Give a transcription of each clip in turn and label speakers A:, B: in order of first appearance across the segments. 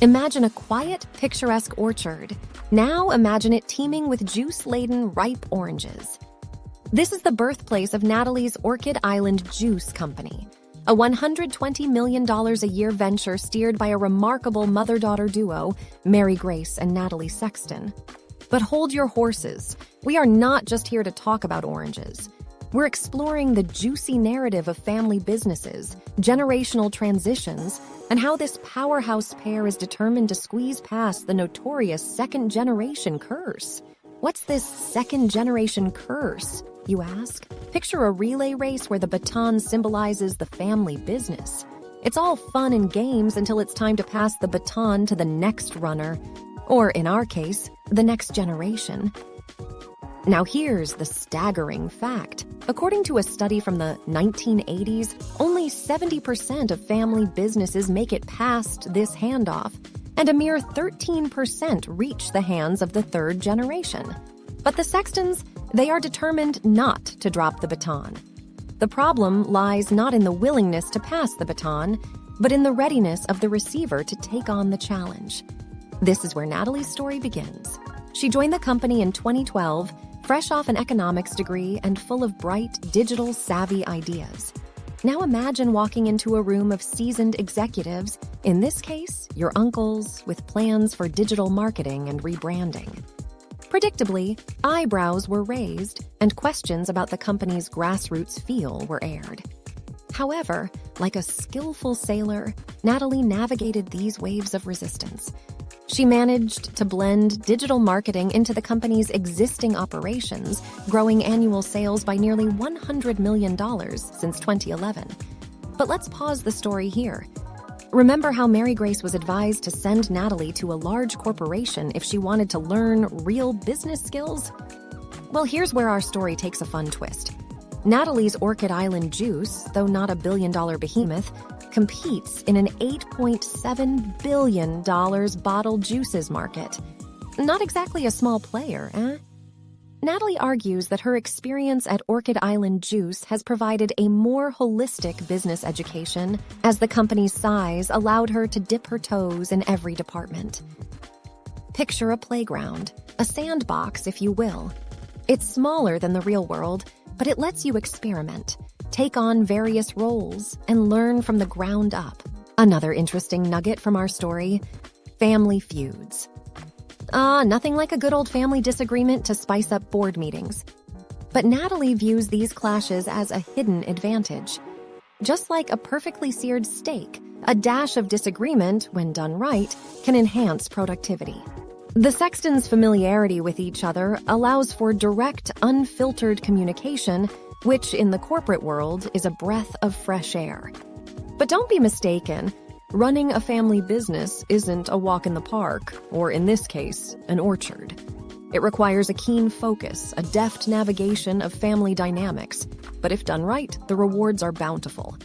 A: Imagine a quiet, picturesque orchard. Now imagine it teeming with juice-laden, ripe oranges. This is the birthplace of Natalie's Orchid Island Juice Company, a $120 million a year venture steered by a remarkable mother-daughter duo, Marygrace and Natalie Sexton. But hold your horses. We are not just here to talk about oranges. We're exploring the juicy narrative of family businesses, generational transitions, and how this powerhouse pair is determined to squeeze past the notorious second-generation curse. What's this second-generation curse, you ask? Picture a relay race where the baton symbolizes the family business. It's all fun and games until it's time to pass the baton to the next runner, or in our case, the next generation. Now here's the staggering fact. According to a study from the 1980s, only 70% of family businesses make it past this handoff, and a mere 13% reach the hands of the third generation. But the Sextons, they are determined not to drop the baton. The problem lies not in the willingness to pass the baton, but in the readiness of the receiver to take on the challenge. This is where Natalie's story begins. She joined the company in 2012, fresh off an economics degree and full of bright, digital-savvy ideas. Now imagine walking into a room of seasoned executives, in this case, your uncles, with plans for digital marketing and rebranding. Predictably, eyebrows were raised and questions about the company's grassroots feel were aired. However, like a skillful sailor, Natalie navigated these waves of resistance. She managed to blend digital marketing into the company's existing operations, growing annual sales by nearly $100 million since 2011. But let's pause the story here. Remember how Marygrace was advised to send Natalie to a large corporation if she wanted to learn real business skills? Well, here's where our story takes a fun twist. Natalie's Orchid Island Juice, though not a billion-dollar behemoth, competes in an $8.7 billion bottled juices market. Not exactly a small player, eh? Natalie argues that her experience at Orchid Island Juice has provided a more holistic business education, as the company's size allowed her to dip her toes in every department. Picture a playground, a sandbox, if you will. It's smaller than the real world, but it lets you experiment, take on various roles, and learn from the ground up. Another interesting nugget from our story: family feuds. Nothing like a good old family disagreement to spice up board meetings. But Natalie views these clashes as a hidden advantage. Just like a perfectly seared steak, a dash of disagreement, when done right, can enhance productivity. The Sextons' familiarity with each other allows for direct, unfiltered communication, which in the corporate world is a breath of fresh air. But don't be mistaken. Running a family business isn't a walk in the park, or in this case, an orchard. It requires a keen focus, a deft navigation of family dynamics, but if done right, the rewards are bountiful.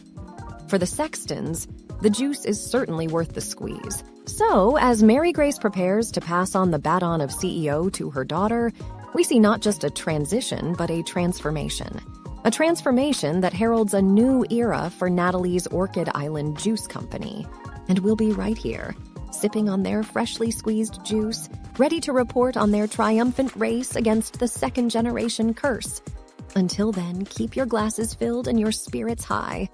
A: For the Sextons, the juice is certainly worth the squeeze. So, as Marygrace prepares to pass on the baton of CEO to her daughter, we see not just a transition, but a transformation. A transformation that heralds a new era for Natalie's Orchid Island Juice Company. And we'll be right here, sipping on their freshly squeezed juice, ready to report on their triumphant race against the second-generation curse. Until then, keep your glasses filled and your spirits high,